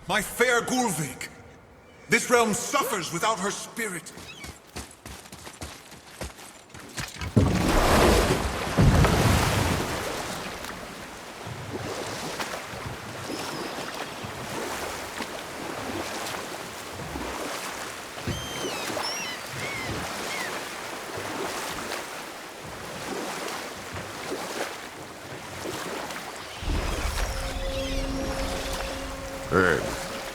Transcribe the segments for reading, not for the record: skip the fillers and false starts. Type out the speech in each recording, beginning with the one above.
My fair Gulvig. This realm suffers without her spirit. Ed,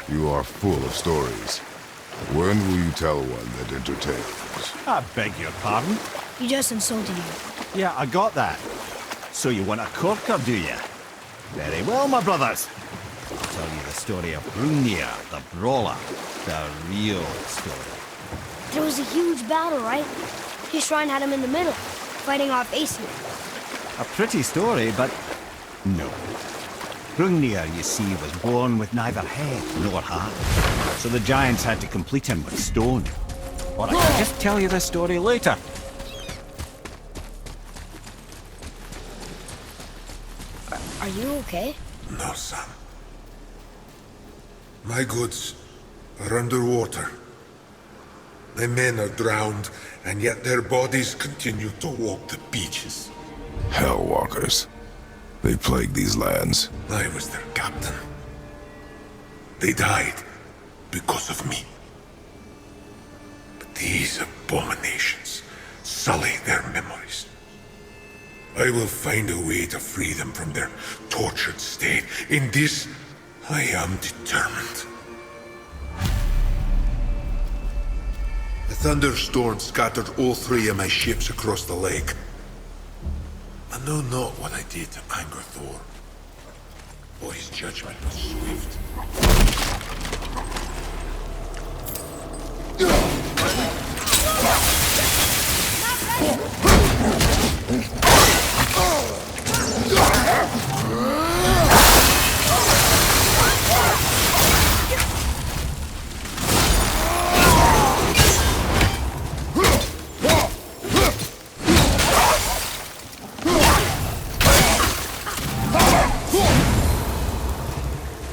you are full of stories. When will you tell one that entertains? I beg your pardon? You just insulted you. Yeah, I got that. So you want a corker, do you? Very well, my brothers. I'll tell you the story of Hrungnir, the brawler. The real story. There was a huge battle, right? His shrine had him in the middle, fighting off Aesir. A pretty story, but no. Hrungnir, you see, was born with neither head nor heart. So the giants had to complete him with stone. Or I can just tell you the story later. Are you okay? No, son. My goods are underwater. My men are drowned, and yet their bodies continue to walk the beaches. Hellwalkers. They plague these lands. I was their captain. They died because of me. But these abominations sully their memories. I will find a way to free them from their tortured state. In this, I am determined. A thunderstorm scattered all three of my ships across the lake. I know not what I did to anger Thor, or his judgment was swift.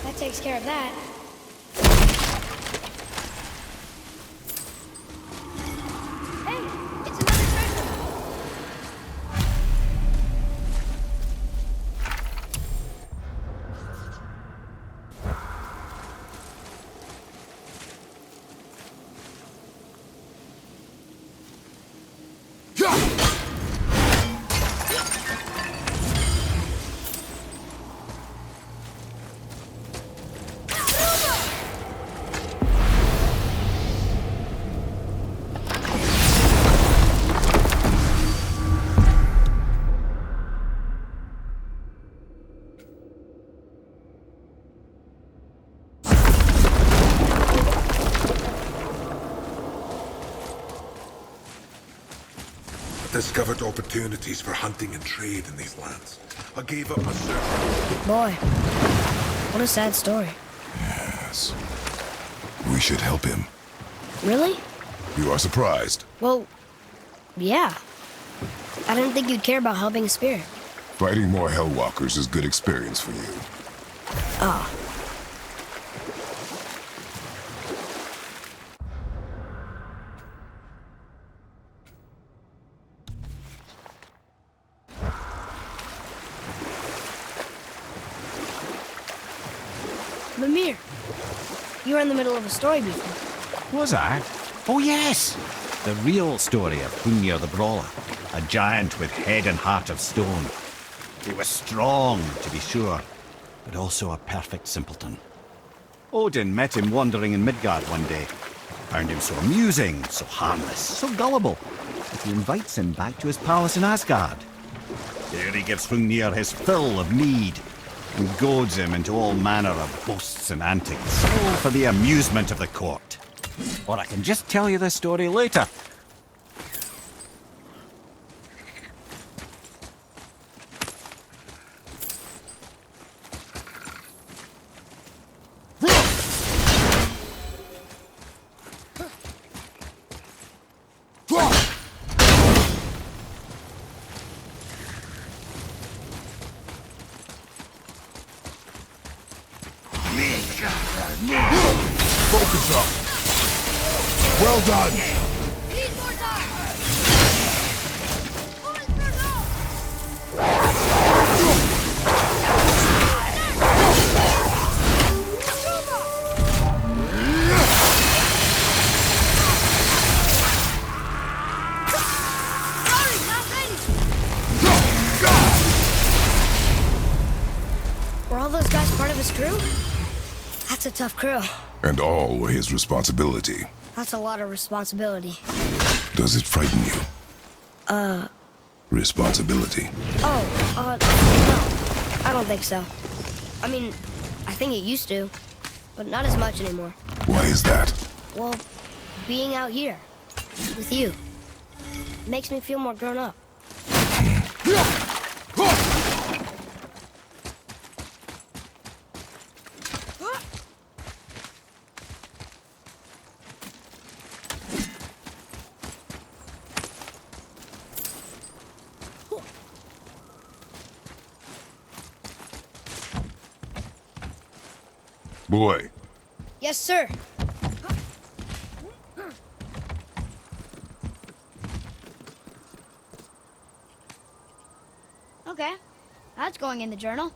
That takes care of that. Hey, it's another treasure. Discovered opportunities for hunting and trade in these lands. I gave up my search. Boy, what a sad story. Yes. We should help him. Really? You are surprised. Well, yeah. I didn't think you'd care about helping a spirit. Fighting more Hellwalkers is good experience for you. Ah. Mimir, you were in the middle of a story before. Was I? Oh yes! The real story of Hrungnir the Brawler. A giant with head and heart of stone. He was strong, to be sure, but also a perfect simpleton. Odin met him wandering in Midgard one day. Found him so amusing, so harmless, so gullible, that he invites him back to his palace in Asgard. There he gives Hrungnir his fill of mead, and goads him into all manner of boasts and antics, all for the amusement of the court. Or I can just tell you the story later. Focus up. Well done. Need more time! Were all those guys part of his crew? That's a tough crew. And all were his responsibility. That's a lot of responsibility. Does it frighten you? Responsibility. No. I don't think so. I mean, I think it used to, but not as much anymore. Why is that? Well, being out here, with you, makes me feel more grown up. Boy, Yes, sir. Okay, that's going in the journal.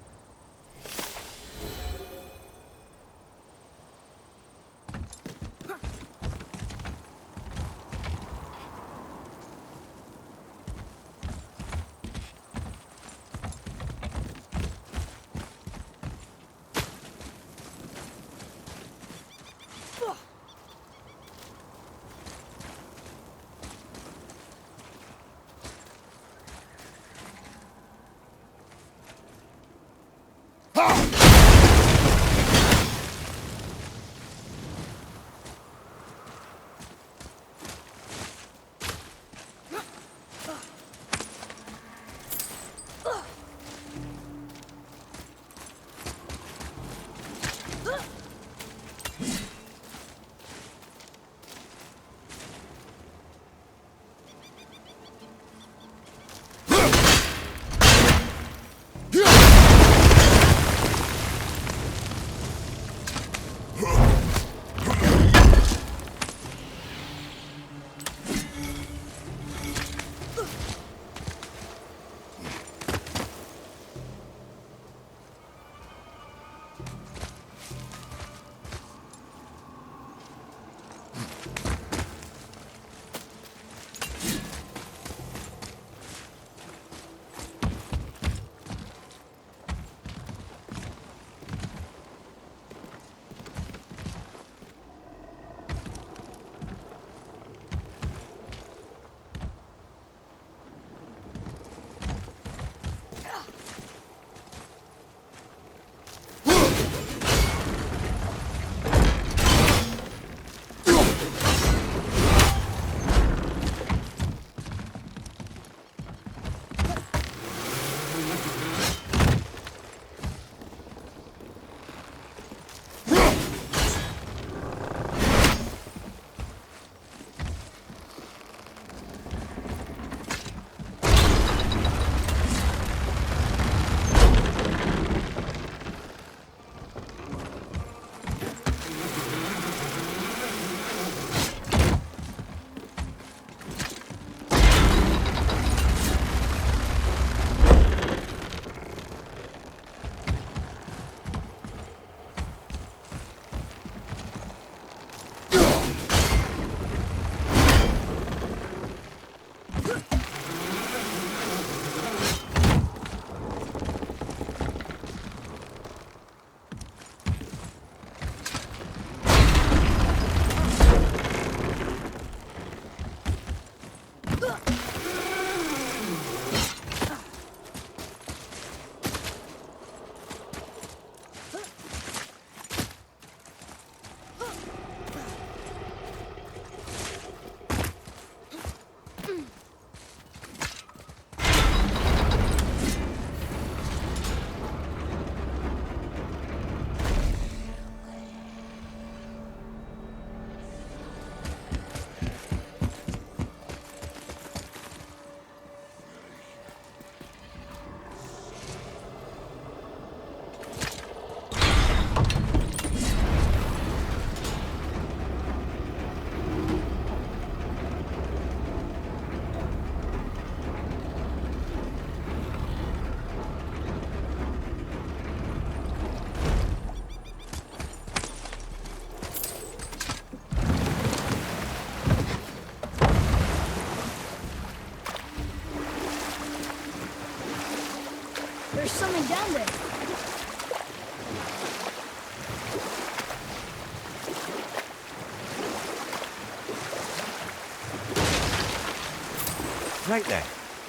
Right then.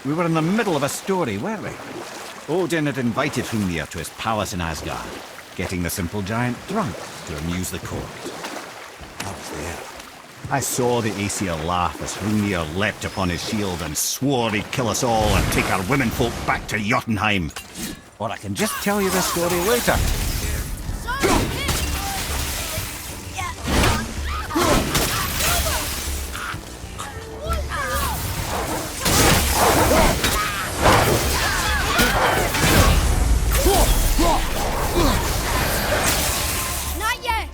We were in the middle of a story, weren't we? Odin had invited Hrungnir to his palace in Asgard, getting the simple giant drunk to amuse the court. I was there. I saw the Aesir laugh as Hrungnir leapt upon his shield and swore he'd kill us all and take our womenfolk back to Jotunheim. Or I can just tell you the story later. Not yet!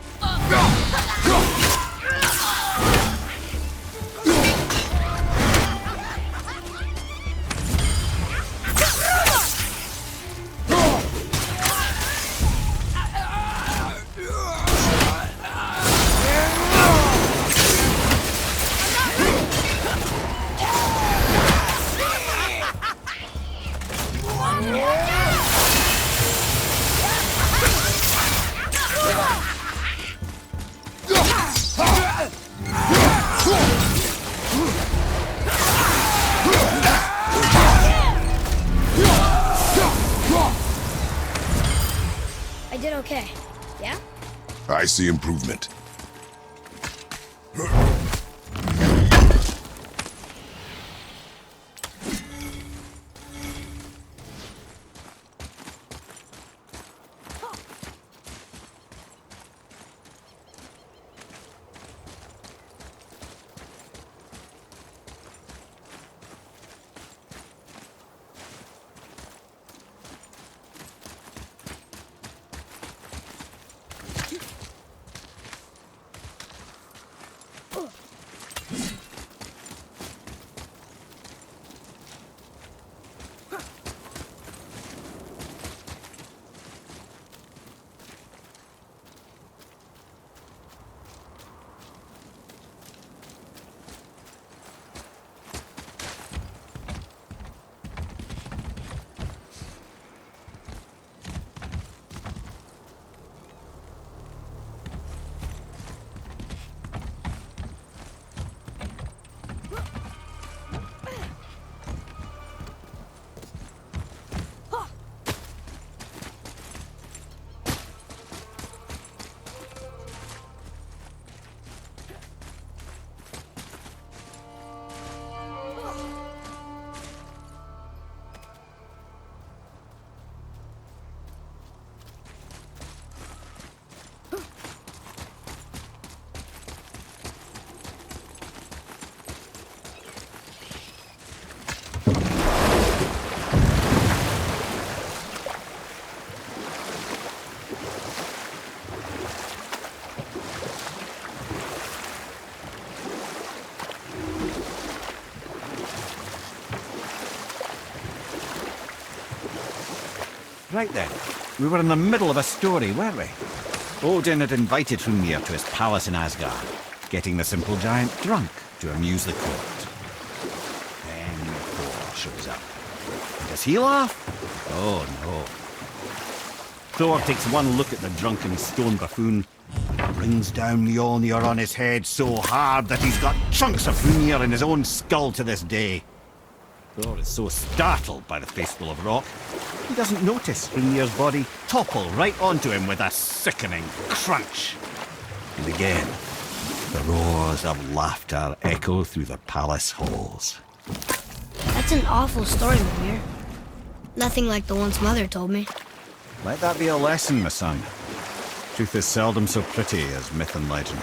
I did okay. Yeah? I see improvement. Right then. We were in the middle of a story, weren't we? Odin had invited Hrungnir to his palace in Asgard, getting the simple giant drunk to amuse the court. Then Thor shows up. And does he laugh? Oh no. Thor takes one look at the drunken stone buffoon, brings down Mjolnir on his head so hard that he's got chunks of Hrungnir in his own skull to this day. Thor is so startled by the faceful of rock, he doesn't notice Hrungnir's body topple right onto him with a sickening crunch. And again, the roars of laughter echo through the palace halls. That's an awful story, Mimir. Nothing like the ones Mother told me. Let that be a lesson, my son. Truth is seldom so pretty as myth and legend.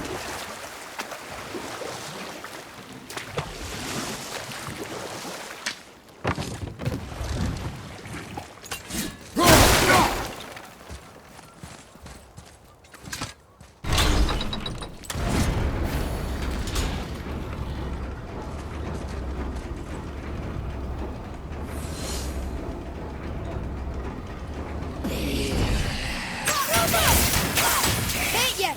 Hit ya!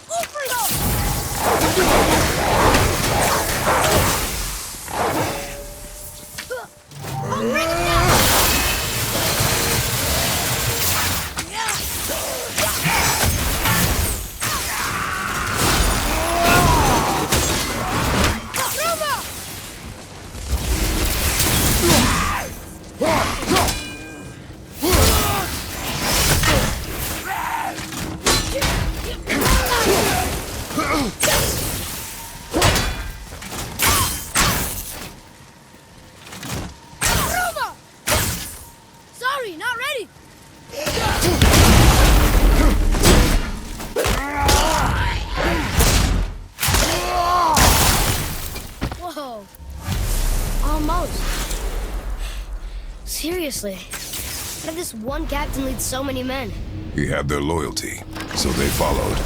Go for it! seriously. How did this one captain lead so many men? He had their loyalty, so they followed.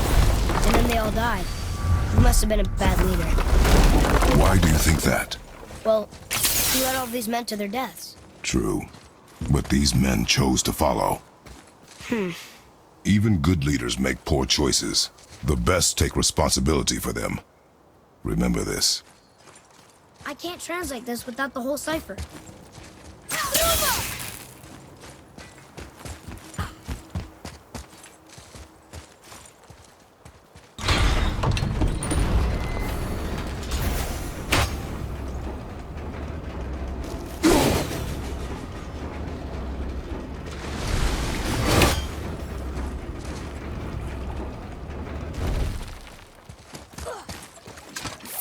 And then they all died. He must have been a bad leader. Why do you think that? Well, he led all these men to their deaths. True. But these men chose to follow. Even good leaders make poor choices. The best take responsibility for them. Remember this. I can't translate this without the whole cipher.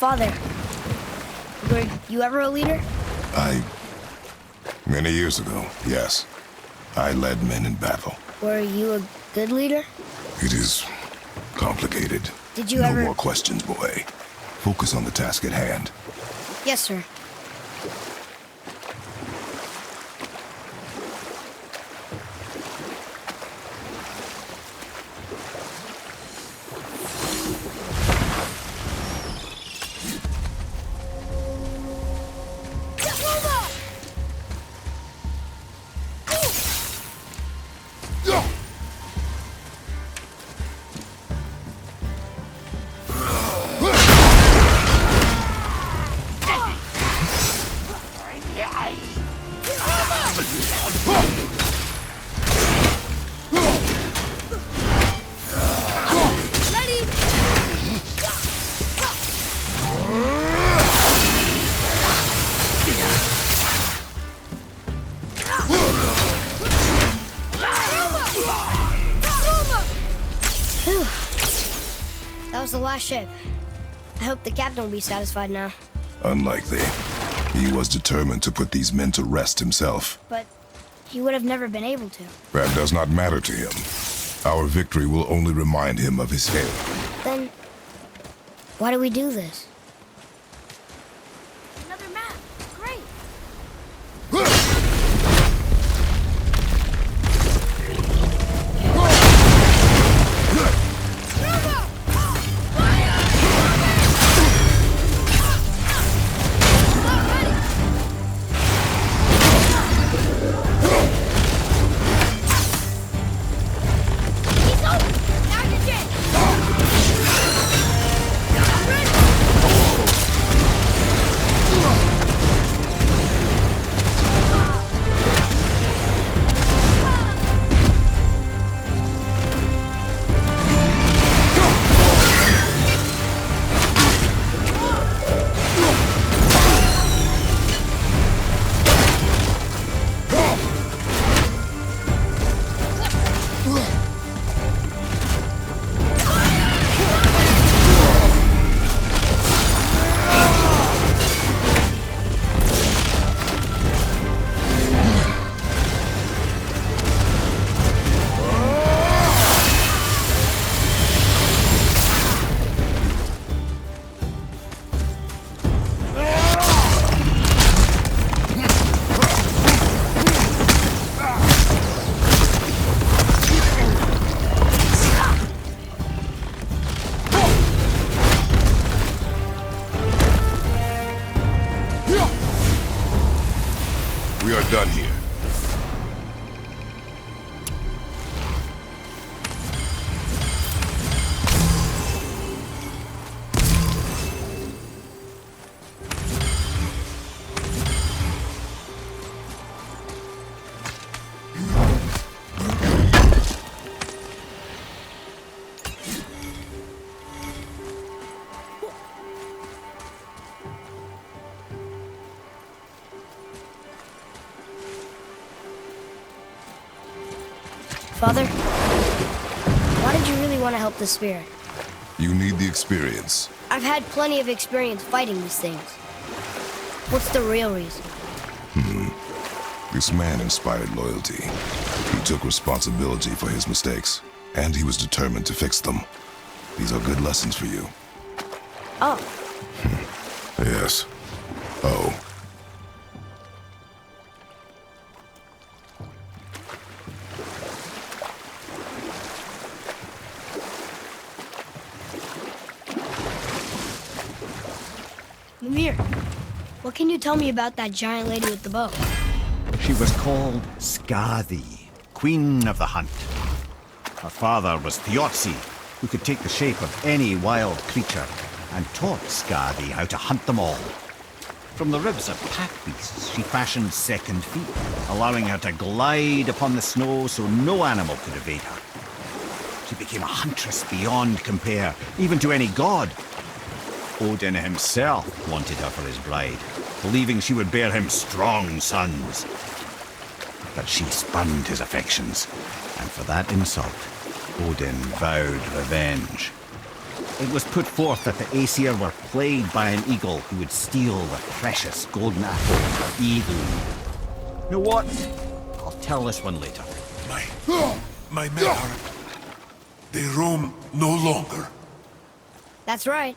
Father, were you ever a leader? Many years ago, yes. I led men in battle. Were you a good leader? It is complicated. Did you no ever... more questions, boy. Focus on the task at hand. Yes, sir. That was the last ship. I hope the captain will be satisfied now. Unlikely. He was determined to put these men to rest himself. But he would have never been able to. That does not matter to him. Our victory will only remind him of his failure. Then, why do we do this? Another map. Great. We are done here. Father, why did you really want to help the spirit? You need the experience. I've had plenty of experience fighting these things. What's the real reason? This man inspired loyalty. He took responsibility for his mistakes, and he was determined to fix them. These are good lessons for you. Oh, Yes. Oh. Mimir, what can you tell me about that giant lady with the bow? She was called Skadi, Queen of the Hunt. Her father was Thiotzi, who could take the shape of any wild creature, and taught Skadi how to hunt them all. From the ribs of pack beasts, she fashioned second feet, allowing her to glide upon the snow so no animal could evade her. She became a huntress beyond compare, even to any god. Odin himself wanted her for his bride, believing she would bear him strong sons. But she spurned his affections, and for that insult, Odin vowed revenge. It was put forth that the Aesir were plagued by an eagle who would steal the precious golden apple of Idun. You know what? I'll tell this one later. My men are... They roam no longer. That's right.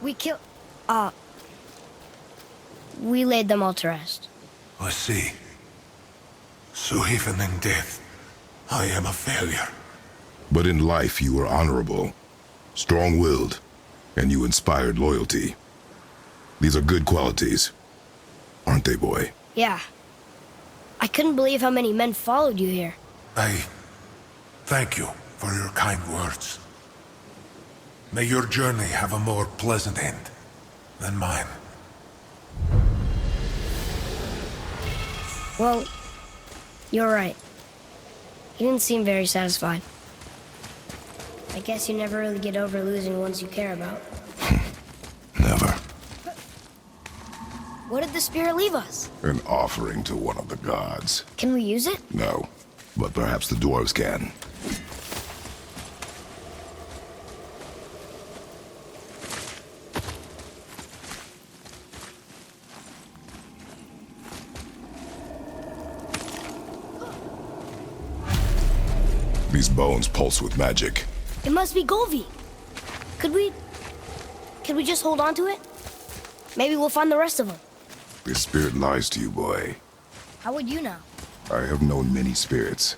We laid them all to rest. I see. So even in death, I am a failure. But in life you were honorable, strong-willed, and you inspired loyalty. These are good qualities, aren't they, boy? Yeah. I couldn't believe how many men followed you here. I thank you for your kind words. May your journey have a more pleasant end than mine. Well, you're right. You didn't seem very satisfied. I guess you never really get over losing ones you care about. Never. What did the spirit leave us? An offering to one of the gods. Can we use it? No, but perhaps the dwarves can. These bones pulse with magic. It must be Golvi. Could we just hold on to it? Maybe we'll find the rest of them. This spirit lies to you, boy. How would you know? I have known many spirits.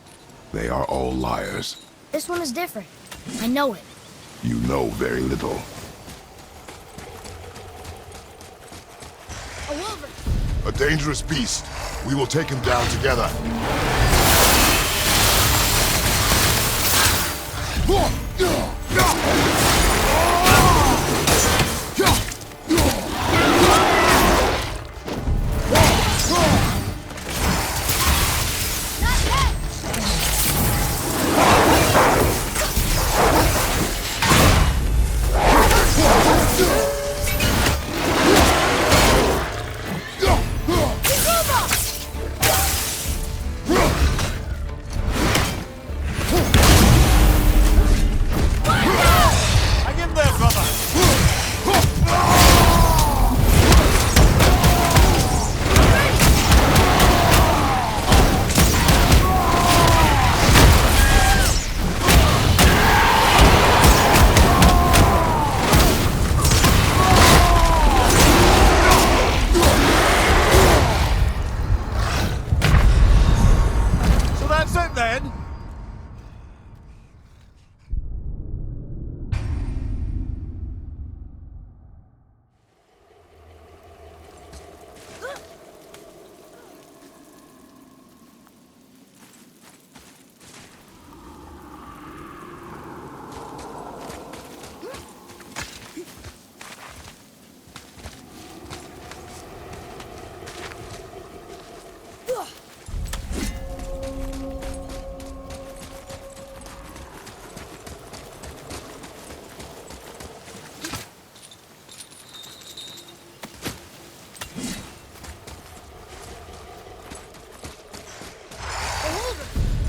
They are all liars. This one is different. I know it. You know very little. A wolverine! A dangerous beast. We will take him down together.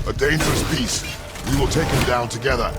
A dangerous beast. We will take him down together.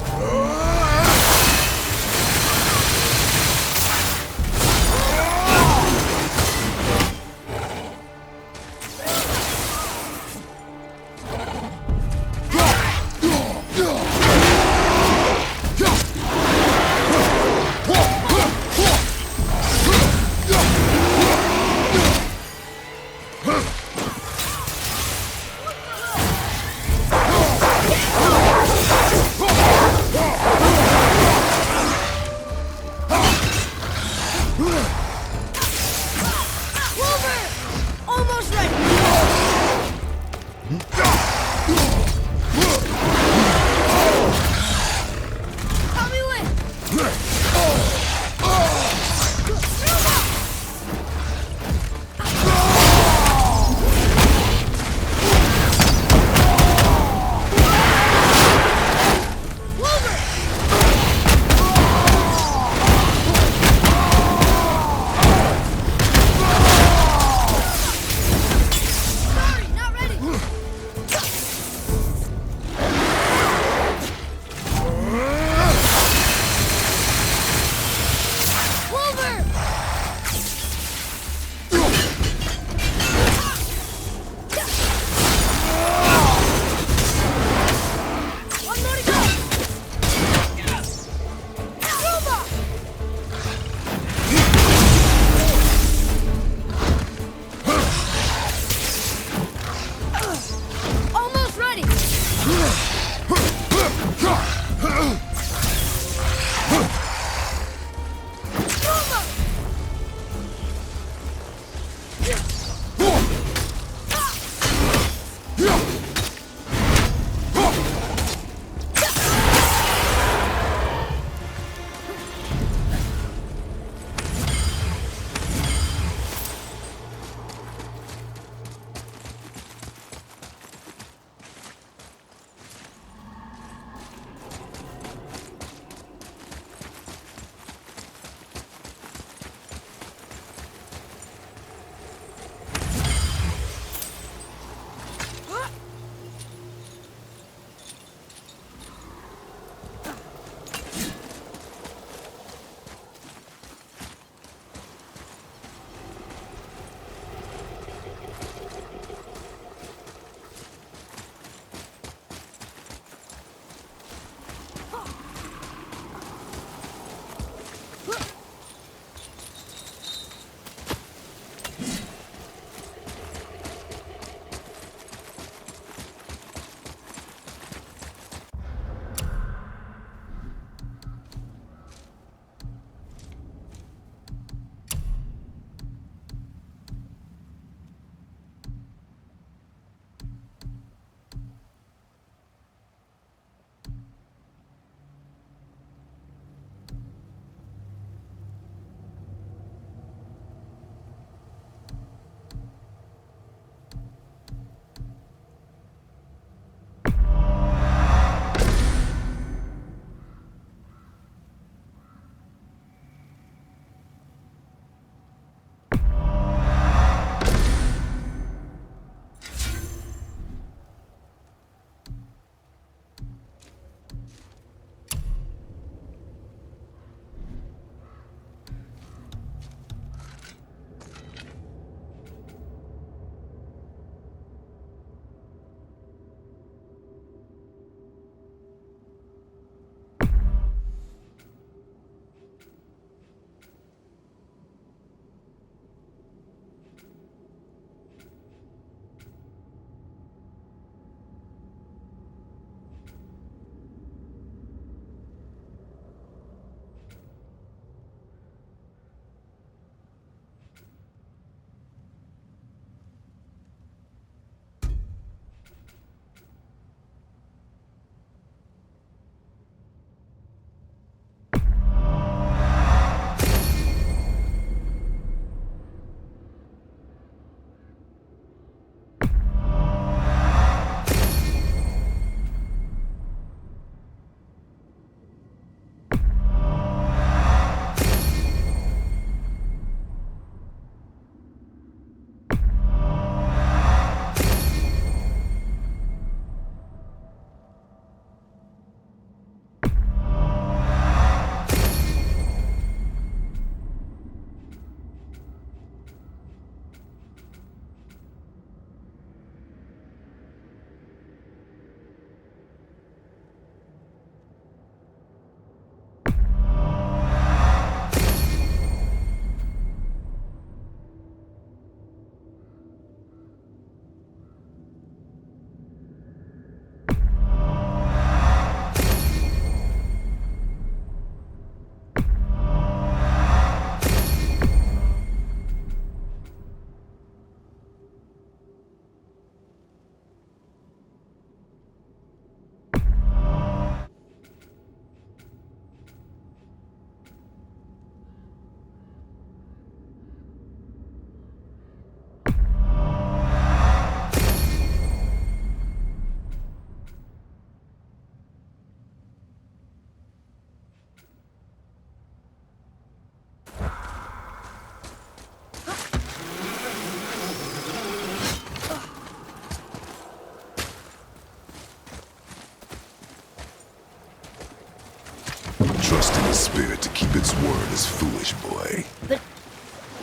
The spirit to keep its word is foolish, boy. But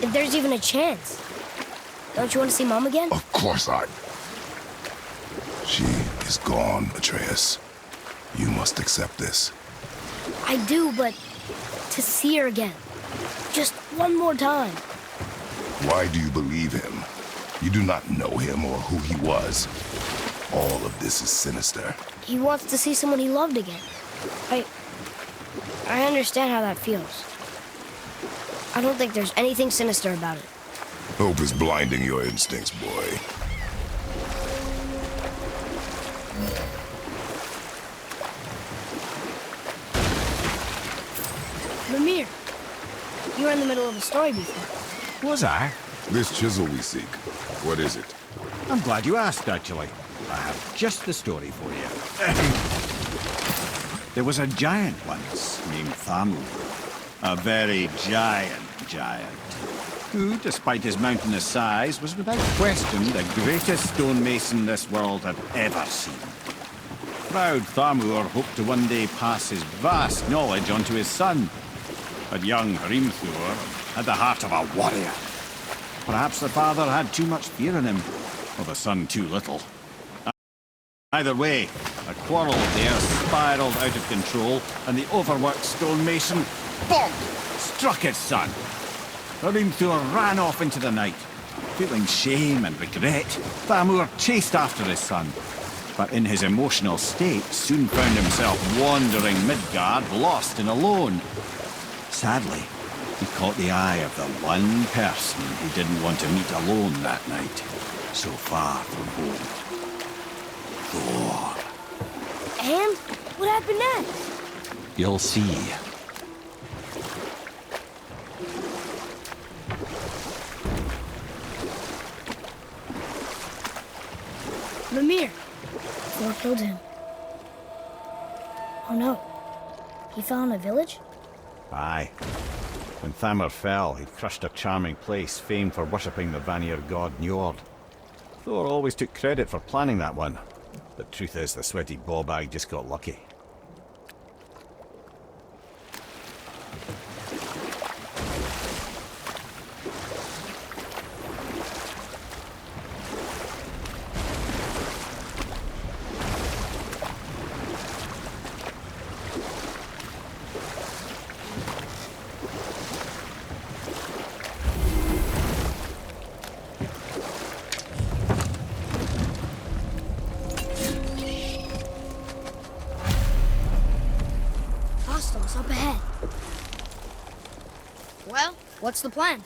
if there's even a chance, don't you want to see Mom again? Of course I... She is gone, Atreus. You must accept this. I do, but to see her again. Just one more time. Why do you believe him? You do not know him or who he was. All of this is sinister. He wants to see someone he loved again. I understand how that feels. I don't think there's anything sinister about it. Hope is blinding your instincts, boy. Mimir, you were in the middle of a story before. Was I? This chisel we seek, what is it? I'm glad you asked, actually. I have just the story for you. There was a giant once named Thamur. A very giant, who, despite his mountainous size, was without question the greatest stonemason this world had ever seen. Proud Thamur hoped to one day pass his vast knowledge onto his son. But young Hrimthur had the heart of a warrior. Perhaps the father had too much fear in him, or the son too little. Either way, a quarrel there spiraled out of control, and the overworked stonemason, bonk, struck his son. Hrimthur ran off into the night. Feeling shame and regret, Thamur chased after his son, but in his emotional state soon found himself wandering Midgard, lost and alone. Sadly, he caught the eye of the one person he didn't want to meet alone that night, so far from home. Thor. And what happened next? You'll see. Mimir. Thor killed him. Oh no. He fell in a village? Aye. When Thamur fell, he crushed a charming place famed for worshipping the Vanir god Njord. Thor always took credit for planning that one. The truth is, the sweaty ballbag just got lucky. Hostiles up ahead. Well, what's the plan?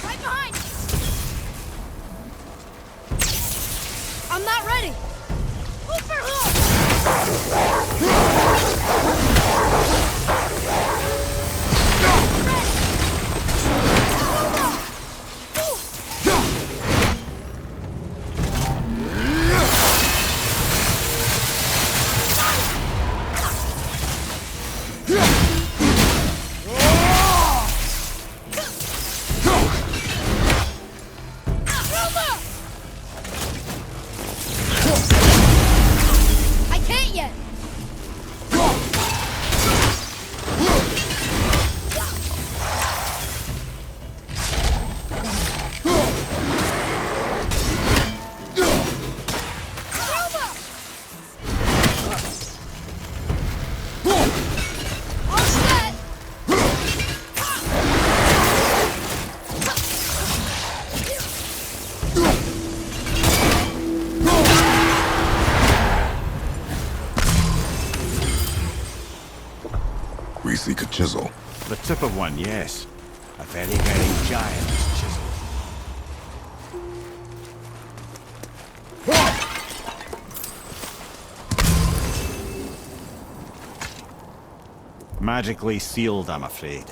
Right behind! I'm not ready! Over I can't yet! We seek a chisel. The tip of one, yes. A very, very giant chisel. Magically sealed, I'm afraid.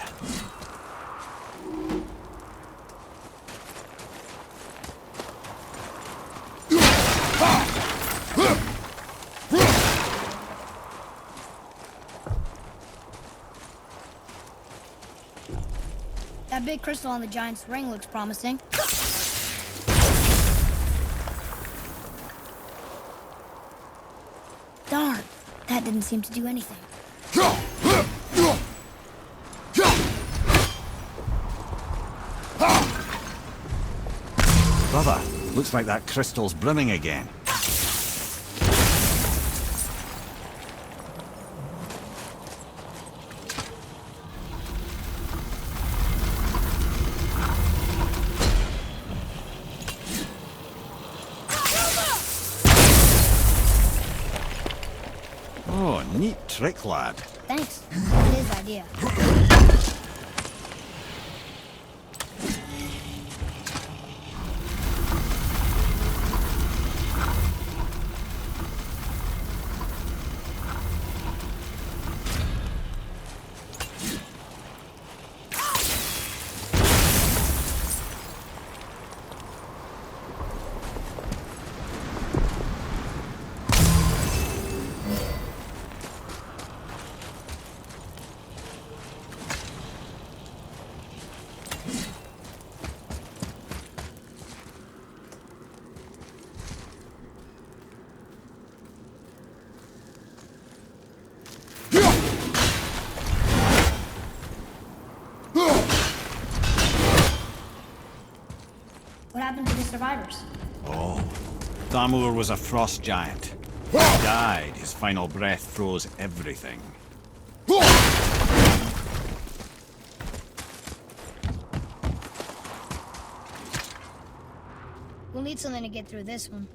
That big crystal on the giant's ring looks promising. That didn't seem to do anything. Brother, looks like that crystal's brimming again. Oh, neat trick, lad. Thanks. His idea. What happened to the survivors? Oh, Thamur was a frost giant. He died. His final breath froze everything. We'll need something to get through this one.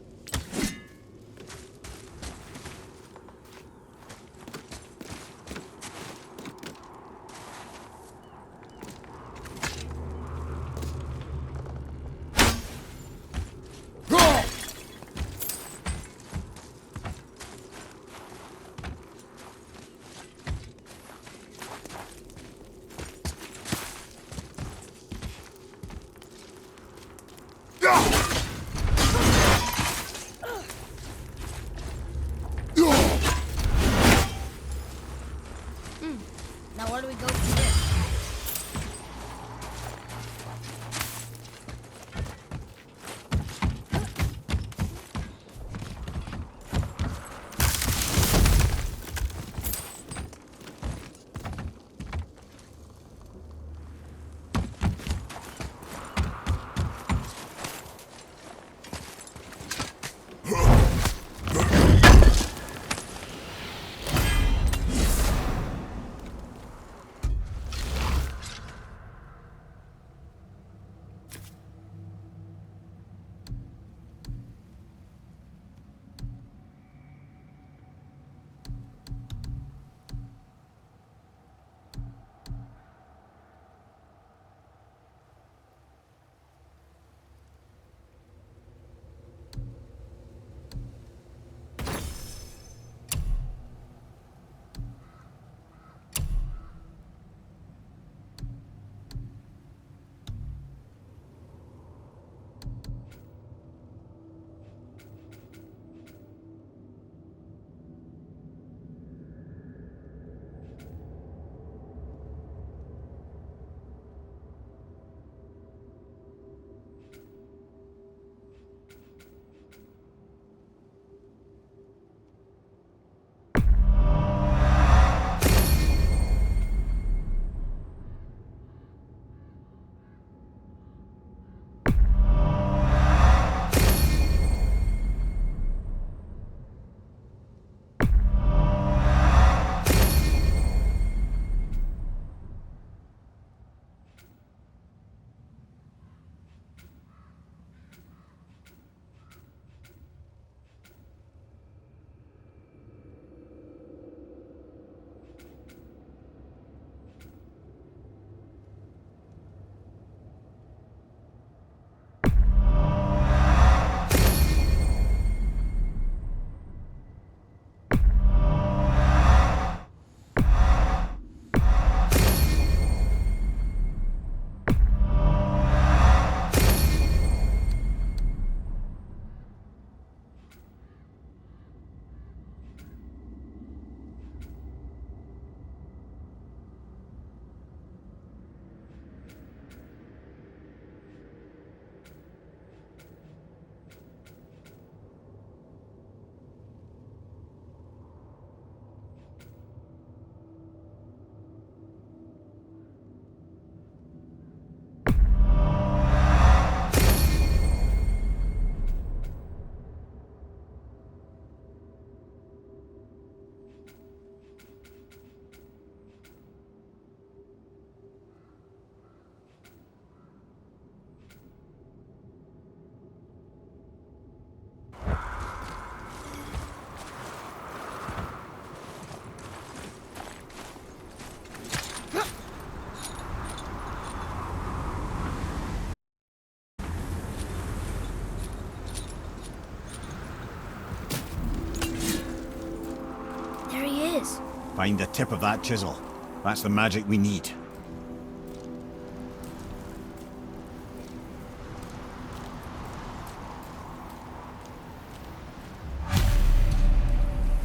Find the tip of that chisel. That's the magic we need.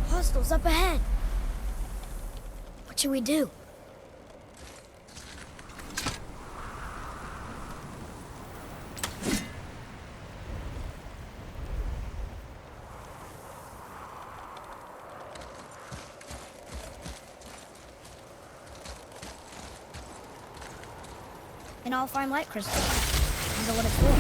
Hostiles up ahead. What should we do? And I'll find light crystal. I know what it's for.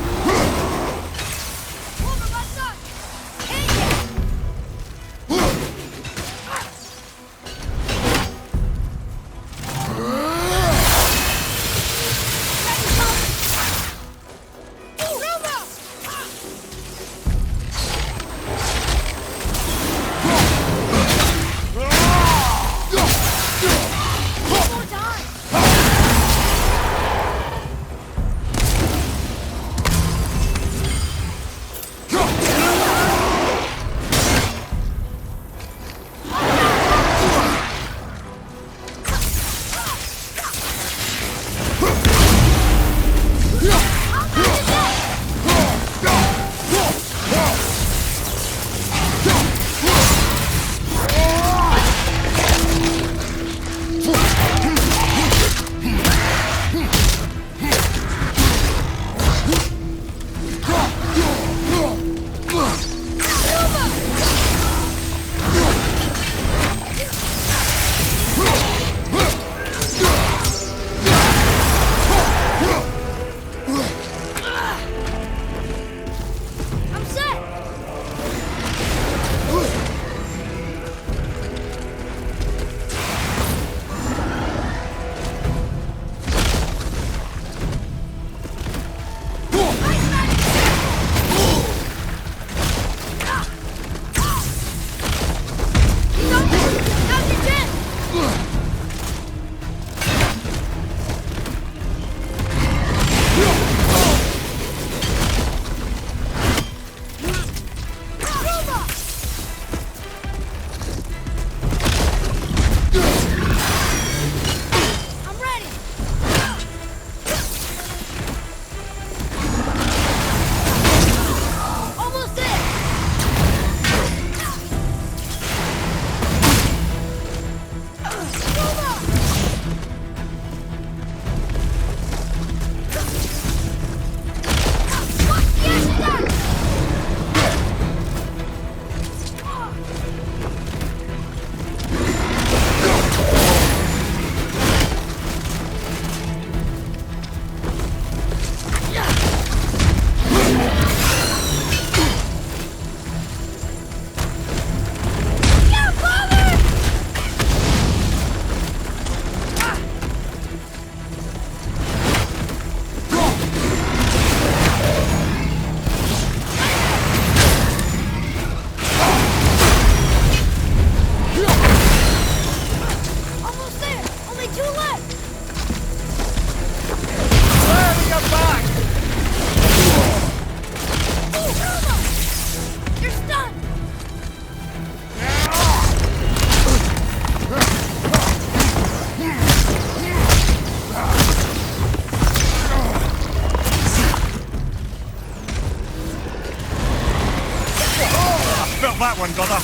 That one, brother.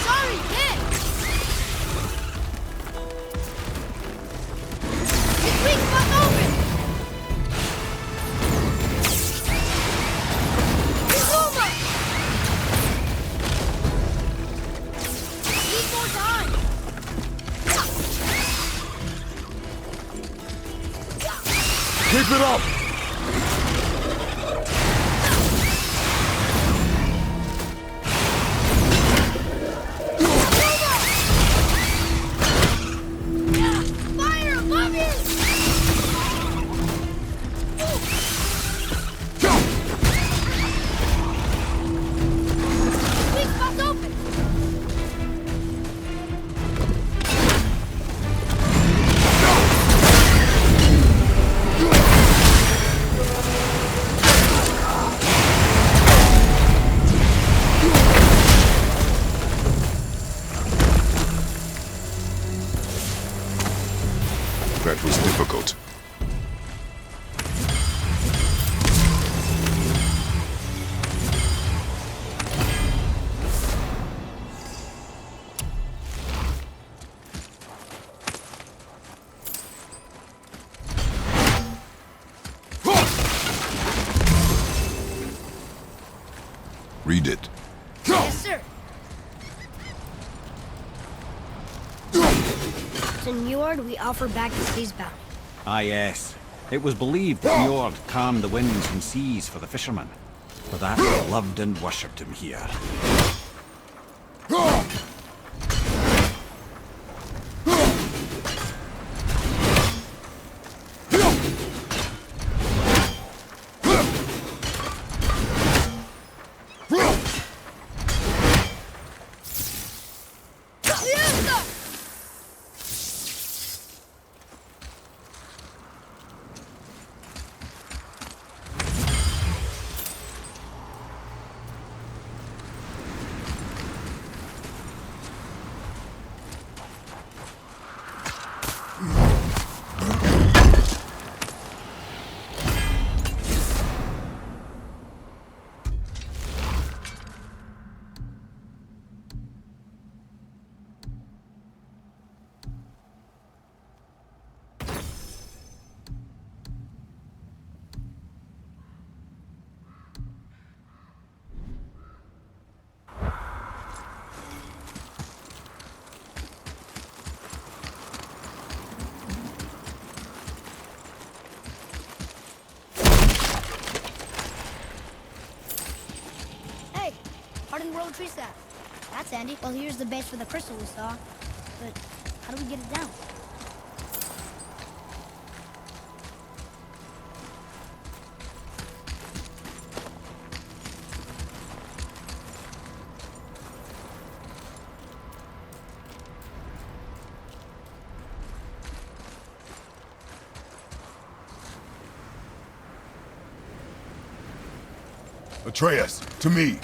Sorry, kid. His weak spot's open. He's over. Need more time. Keep it up! Read it. Yes, sir. To Njord, we offer back the sea's bounty. Ah, yes. It was believed that Njord calmed the winds and seas for the fishermen. For that, they loved and worshipped him here. Hey, hardened world tree staff. That's handy. Well, here's the base for the crystal we saw. But how do we get it down? Atreus, to me.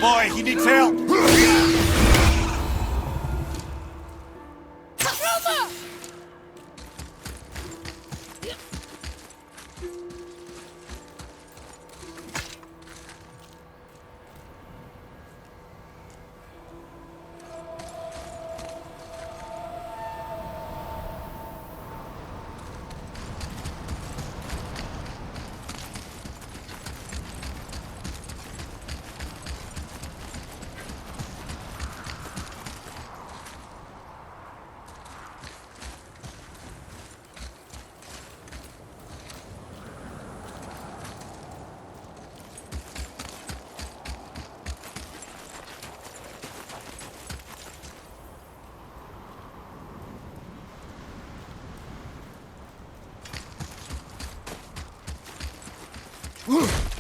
boy, he needs help! Ugh!